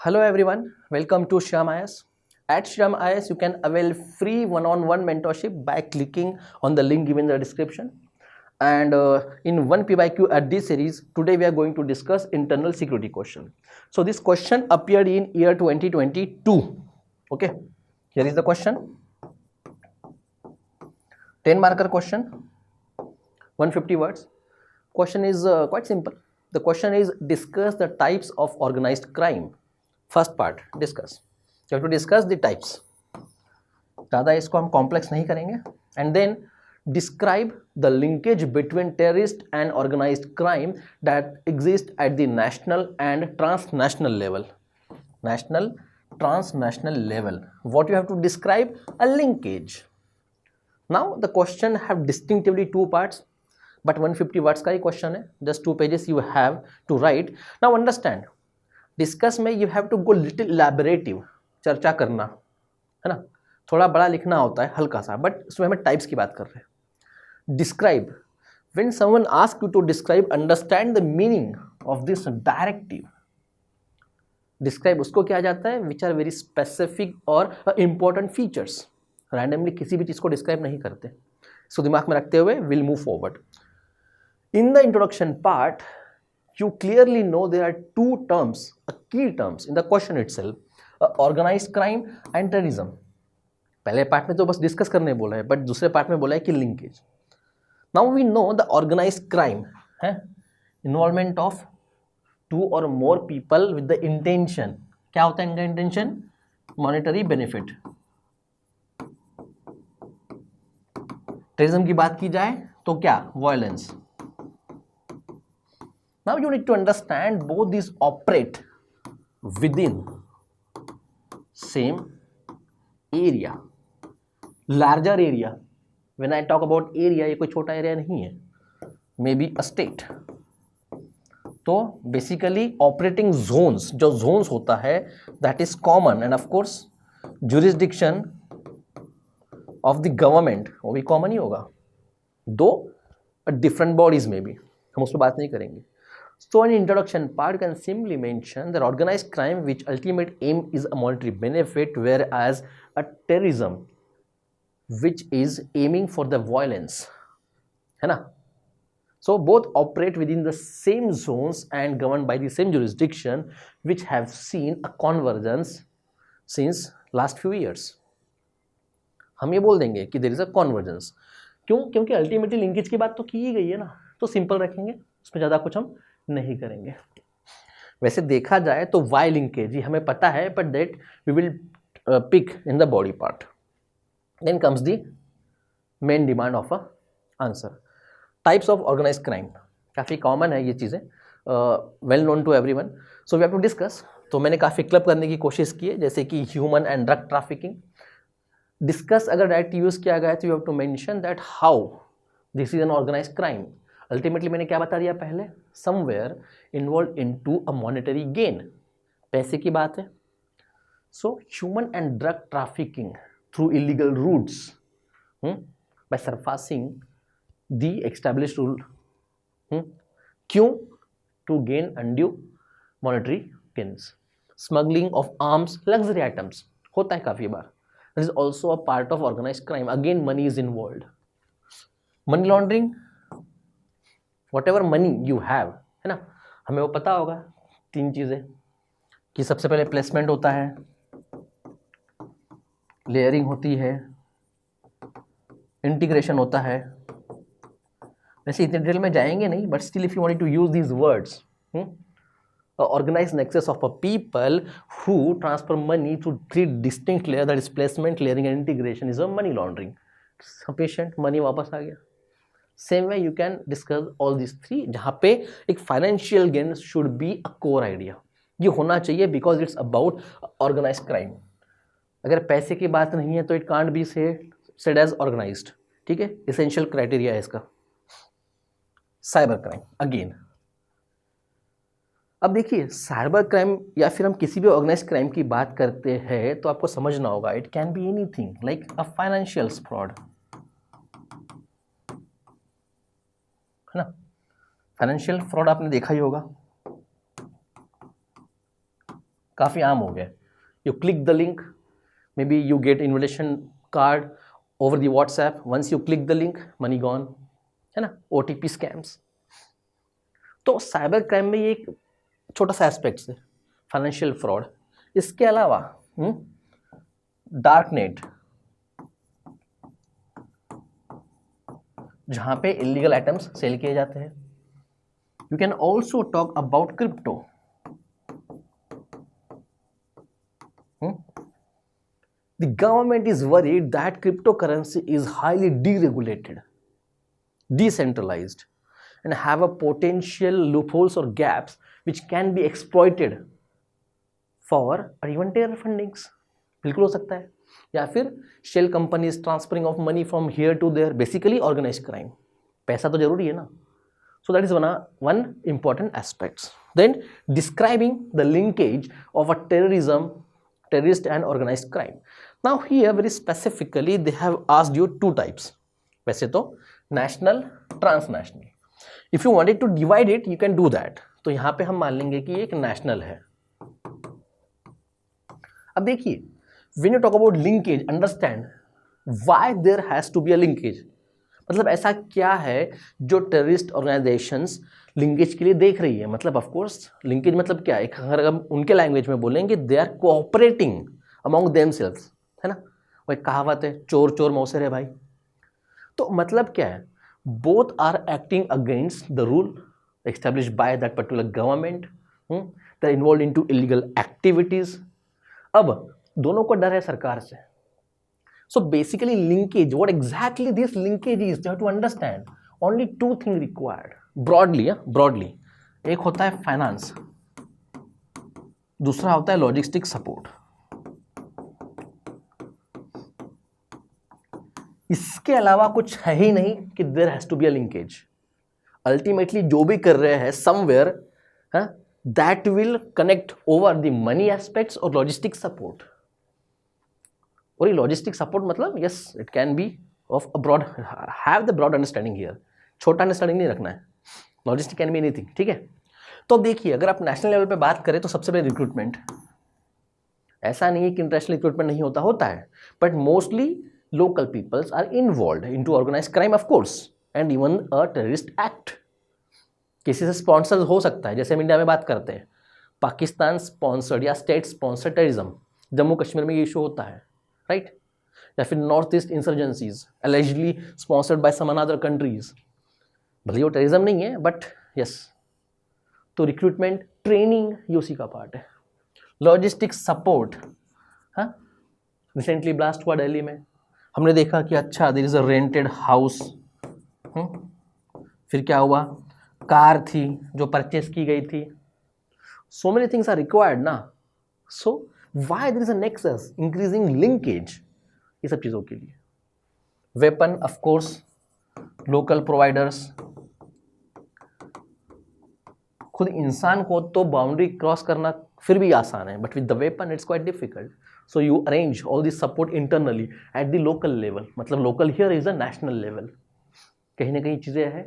Hello everyone, welcome to Shyam IS. At Shyam IS, you can avail free one-on-one mentorship by clicking on the link given in the description. And in one PYQ at this series, today we are going to discuss internal security question. So this question appeared in year 2022. Okay, here is the question. 10 marker question, 150 words. Question is quite simple. The question is discuss the types of organized crime. First part discuss, you have to discuss the types. ज़्यादा इसको हम complex नहीं करेंगे. And then describe the linkage between terrorist and organised crime that exist at the national and transnational level. National transnational level, what you have to describe a linkage. Now the question have distinctively two parts, but 150 words का ही question है, just 2 pages you have to write. Now understand, discuss में you have to go little elaborative, चर्चा करना है ना, थोड़ा बड़ा लिखना होता है हल्का सा, बट इसमें हमें टाइप्स की बात कर रहे हैं. Describe, when someone ask you to describe, understand the meaning of this directive. Describe उसको क्या जाता है विच आर वेरी स्पेसिफिक और इंपॉर्टेंट फीचर्स. रैंडमली किसी भी चीज़ को डिस्क्राइब नहीं करते. इसको दिमाग में रखते हुए will move forward. In the introduction part you clearly know there are two terms, key terms in the question itself, organized crime and terrorism. पहले पार्ट में तो बस डिस्कस करने बोला है, बट दूसरे पार्ट में बोला है कि linkage. Now we know the organised crime है involvement of 2 or more people with the intention. क्या होता है इनका इंटेंशन? Monetary benefit. टेररिज्म की बात की जाए तो क्या? Violence. Now you need to understand both these operate within same area, larger area. When I talk about area, ये कोई छोटा एरिया नहीं है, maybe a state. तो basically operating zones, जो zones होता है that is common, and of course jurisdiction of the government वो भी common ही होगा, दो different bodies में भी, हम उस पर बात नहीं करेंगे. So in introduction part, you can simply mention that organized crime which ultimate aim is a monetary benefit, whereas a terrorism which is aiming for the violence, है ना. So both operate within the same zones and governed by the same jurisdiction, which have seen a convergence since last few years. हम ये बोल देंगे कि there is a convergence. क्यों? क्योंकि ultimately linkage की बात तो की ही गई है ना, तो सिंपल रखेंगे, उसमें ज़्यादा कुछ हम नहीं करेंगे. वैसे देखा जाए तो वाई लिंकेज हमें पता है, but that we will pick in the body part. Then comes the main demand of a answer. Types of organised crime काफ़ी कॉमन है ये चीज़ें, well known to everyone. So we have to discuss. तो मैंने काफ़ी club करने की कोशिश की है, जैसे कि human and drug trafficking. Discuss अगर डायरेक्ट यूज़ किया गया तो you have to mention that how this is an organised crime. Ultimately मैंने क्या बता दिया पहले? Somewhere involve into a monetary gain, पैसे की बात है. So human and drug trafficking through illegal routes by surpassing the established rule. क्यों? To gain undue monetary gains. Smuggling of arms, luxury items होता है काफ़ी बार. This is also a part of organised crime. Again money is involve. Money laundering, whatever money you have, है ना, हमें वो पता होगा 3 चीज़ें कि सबसे पहले प्लेसमेंट होता है, लेयरिंग होती है, इंटीग्रेशन होता है. वैसे इतने डिटेल में जाएंगे नहीं, but still if you want to use these words, organised nexus of a people who transfer money through 3 distinct layer, that is placement, layering and integration, is a money laundering. Sufficient money वापस आ गया. Same way you can discuss all this 3, जहाँ पे एक financial gain should be a core idea. ये होना चाहिए because it's about organised crime. अगर पैसे की बात नहीं है तो it can't be said as organised. ठीक है, एसेंशियल क्राइटेरिया है इसका. Cyber crime again. अब देखिए, साइबर क्राइम या फिर हम किसी भी ऑर्गेनाइज्ड क्राइम की बात करते हैं तो आपको समझना होगा it can be anything like a financial fraud, है ना. फाइनेंशियल फ्रॉड आपने देखा ही होगा, काफ़ी आम हो गया. You click the link, maybe you get invitation card over the WhatsApp. Once you click the link, money gone, है ना. OTP scams. तो साइबर क्राइम में ये एक छोटा सा एस्पेक्ट है, फाइनेंशियल फ्रॉड. इसके अलावा डार्क नेट, जहां पे इलीगल आइटम्स सेल किए जाते हैं. You can also talk about crypto. The government is worried that cryptocurrency is highly deregulated, decentralized, and have a potential loopholes or gaps which can be exploited for or even terror fundings. बिल्कुल हो सकता है. या फिर shell companies transferring of money from here to there, basically organised crime. पैसा तो जरूरी है ना. So that is one important aspects. Then describing the linkage of a terrorist and organized crime. Now here very specifically they have asked you two types. वैसे तो national, transnational. If you wanted to divide it, you can do that. तो यहाँ पे हम मान लेंगे कि एक national है. अब देखिए, when you talk about linkage, understand why there has to be a linkage. मतलब ऐसा क्या है जो टेररिस्ट ऑर्गेनाइजेशंस लिंकेज के लिए देख रही है. मतलब ऑफ कोर्स लिंकेज मतलब क्या है, अगर हम उनके लैंग्वेज में बोलेंगे, they are cooperating among themselves, है ना. वो एक कहावत है, चोर चोर मौसेर है भाई. तो मतलब क्या है, both are acting against the rule established by that particular government. They are involve into illegal activities. अब दोनों को डर है सरकार से. So basically linkage, what exactly this linkage is, you have to understand. Only two things required. Broadly. एक होता है फाइनेंस, दूसरा होता है लॉजिस्टिक सपोर्ट. इसके अलावा कुछ है ही नहीं कि there has to be a linkage. Ultimately जो भी कर रहे हैं somewhere that will connect over the money aspects और लॉजिस्टिक सपोर्ट. और ये लॉजिस्टिक सपोर्ट मतलब yes it can be of a broad, have the broad understanding here. छोटा अंडरस्टैंडिंग नहीं रखना है. Logistic can be anything. ठीक है. तो देखिए, अगर आप नेशनल लेवल पे बात करें तो सबसे पहले रिक्रूटमेंट. ऐसा नहीं है कि इंटरनेशनल रिक्रूटमेंट नहीं होता है, but mostly local peoples are involve into organised crime of course and even a terrorist act. किसी से स्पॉन्सर हो सकता है, जैसे हम इंडिया में बात करते हैं, पाकिस्तान स्पॉन्सर्ड या state sponsored terrorism. Jammu Kashmir में ये इशू होता है, राइट. या फिर north east insurgencies allegedly sponsored by some other countries. भले वो टेररिज्म नहीं है बट यस. तो रिक्रूटमेंट, ट्रेनिंग ये उसी का पार्ट है. लॉजिस्टिक सपोर्ट, हाँ, रिसेंटली ब्लास्ट हुआ दिल्ली में, हमने देखा कि अच्छा there is a rented house. फिर क्या हुआ, कार थी जो परचेस की गई थी. So many things are required ना. So why there is a nexus, increasing linkage ये सब चीज़ों के लिए. Weapon of course, local providers. खुद इंसान को तो बाउंड्री क्रॉस करना फिर भी आसान है, but with the weapon it's quite difficult. So you arrange all this support internally at the local level. मतलब local here is a national level. कहीं ना कहीं चीज़ें हैं.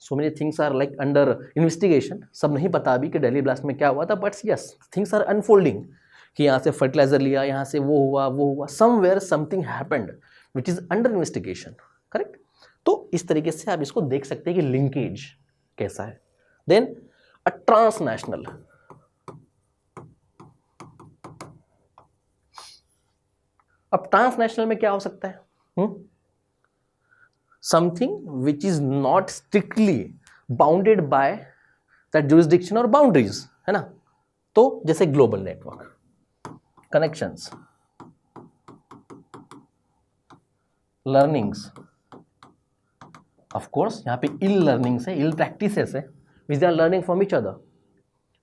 So many things are like under investigation. सब नहीं पता अभी कि दिल्ली ब्लास्ट में क्या हुआ था, but yes things are unfolding. कि यहाँ से फर्टिलाइजर लिया, यहाँ से वो हुआ, somewhere something happened which is under investigation. Correct. तो इस तरीके से आप इसको देख सकते हैं कि लिंकेज कैसा है. Then a transnational. अब ट्रांसनेशनल में क्या हो सकता है, something which is not strictly bounded by that jurisdiction और बाउंड्रीज, है ना. तो जैसे global network, connections, learnings. Of course यहाँ पे इल लर्निंग्स है, इल प्रैक्टिसेस है which they are learning from each other.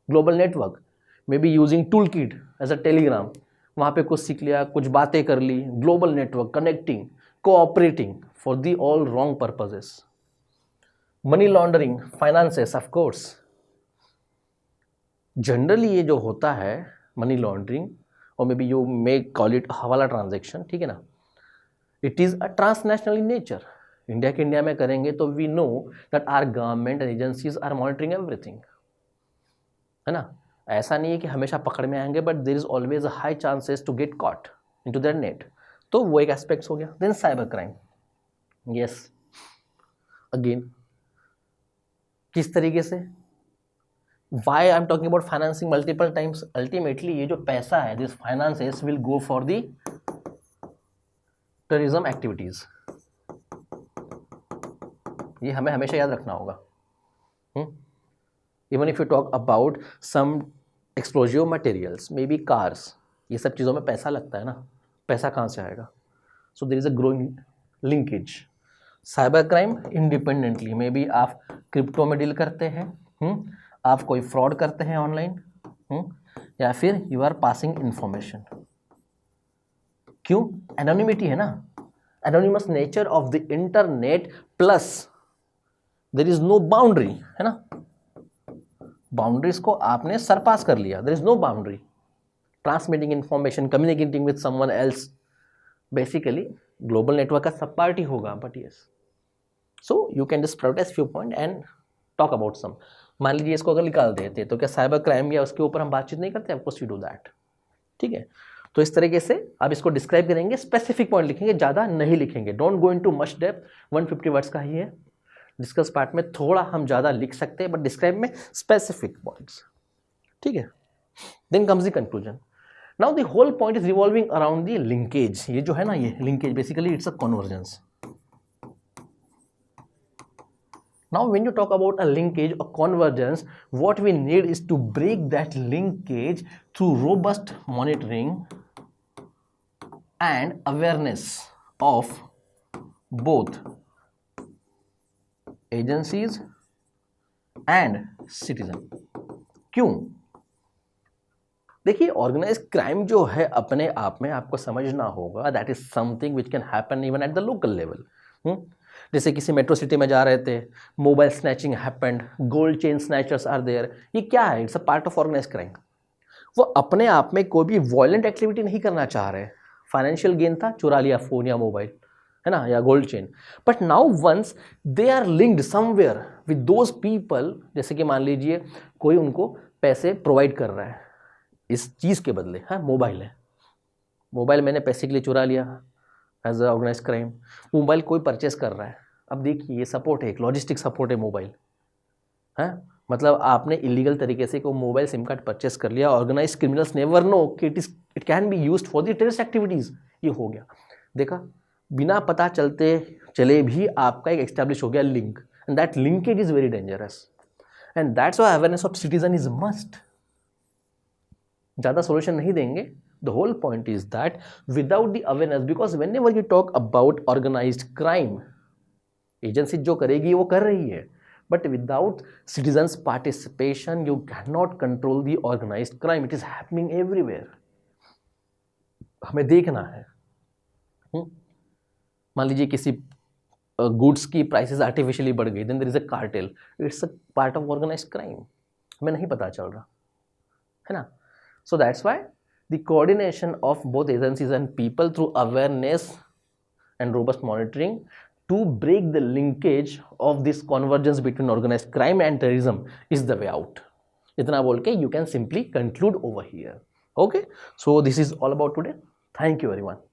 Global network may be using tool kit as a Telegram. वहाँ पे कुछ सीख लिया, कुछ बातें कर ली. Global network, connecting, cooperating for the all wrong purposes. Money laundering, finances. Of course generally ये जो होता है मनी लॉन्ड्रिंग, और maybe you may call it hawala transaction, ठीक है ना. It is a transnational in nature. India के India में करेंगे तो we know that our government agencies are monitoring everything, है ना. ऐसा नहीं है कि हमेशा पकड़ में आएंगे, but there is always a high chances to get caught into their net. तो वो एक एस्पेक्ट्स हो गया। Then cyber crime, yes again किस तरीके से, why I am talking about financing multiple times, ultimately ये जो पैसा है this finances will go for the terrorism activities, ये हमें हमेशा याद रखना होगा। Even if you talk about some explosive materials, maybe cars, ये सब चीज़ों में पैसा लगता है ना, पैसा कहाँ से आएगा? So there is a growing linkage. Cyber crime independently, maybe आप क्रिप्टो में डील करते हैं, आप कोई फ्रॉड करते हैं ऑनलाइन, या फिर यू आर पासिंग इंफॉर्मेशन। क्यों? एनोनिमिटी है ना, anonymous nature of the internet, plus there is no boundary, है ना, बाउंड्रीज को आपने सरपास कर लिया, there is no boundary, transmitting information, communicating with someone else, basically global network का सब पार्टी होगा, but yes, so you can just prioritise few point and talk about some. मान लीजिए इसको अगर निकाल देते तो क्या साइबर क्राइम या उसके ऊपर हम बातचीत नहीं करते? ऑफकोर्स वी डू दैट, ठीक है। तो इस तरीके से आप इसको डिस्क्राइब करेंगे, स्पेसिफिक पॉइंट लिखेंगे, ज़्यादा नहीं लिखेंगे, don't go into much depth, 150 words का ही है। डिस्कस पार्ट में थोड़ा हम ज़्यादा लिख सकते हैं, बट डिस्क्राइब में स्पेसिफिक पॉइंट्स, ठीक है। Then comes the conclusion. Now the whole point is revolving around the linkage. ये जो है ना, ये linkage basically it's a convergence. Now when you talk about a linkage or convergence, what we need is to break that linkage through robust monitoring and awareness of both agencies and citizen. क्यों? देखिए, organise crime जो है अपने आप में आपको समझना होगा, that is something which can happen even at the local level. जैसे किसी मेट्रो सिटी में जा रहे थे, mobile snatching happened, gold chain snatchers are there, ये क्या है? It's a part of organise crime. वो अपने आप में कोई भी वॉयलेंट एक्टिविटी नहीं करना चाह रहे, फाइनेंशियल गेन था, चुरा लिया फ़ोन या मोबाइल, है ना, या gold chain, but now once they are linked somewhere with those people, जैसे कि मान लीजिए कोई उनको पैसे प्रोवाइड कर रहा है इस चीज़ के बदले, हाँ मोबाइल है, मोबाइल मैंने पैसे के लिए चुरा लिया as a organise crime, mobile कोई परचेस कर रहा है। अब देखिए, ये सपोर्ट है, एक लॉजिस्टिक सपोर्ट है मोबाइल, है, मतलब आपने इलीगल तरीके से कोई मोबाइल सिम कार्ड परचेस कर लिया, ऑर्गेनाइज क्रिमिनल्स नेवर नो कि it can be used for the terrorist activities, ये हो गया। देखा, बिना पता चलते चले भी आपका एक एस्टैब्लिश हो गया link, and that linkage is very dangerous, and that's why awareness of citizen is must. ज़्यादा सोल्यूशन नहीं देंगे, the whole point is that without the awareness, because whenever you talk about organized crime, agency जो करेगी वो कर रही है, but without citizens participation you cannot control the organized crime. It is happening everywhere. हमें देखना है। मान लीजिए किसी गुड्स की प्राइसेस आर्टिफिशियली बढ़ गई, then there is a cartel. It's a part of organized crime. हमें नहीं पता चल रहा, है ना? So that's why the coordination of both agencies and people through awareness and robust monitoring to break the linkage of this convergence between organized crime and terrorism is the way out. Itna bol ke you can simply conclude over here. Okay, so this is all about today. Thank you everyone.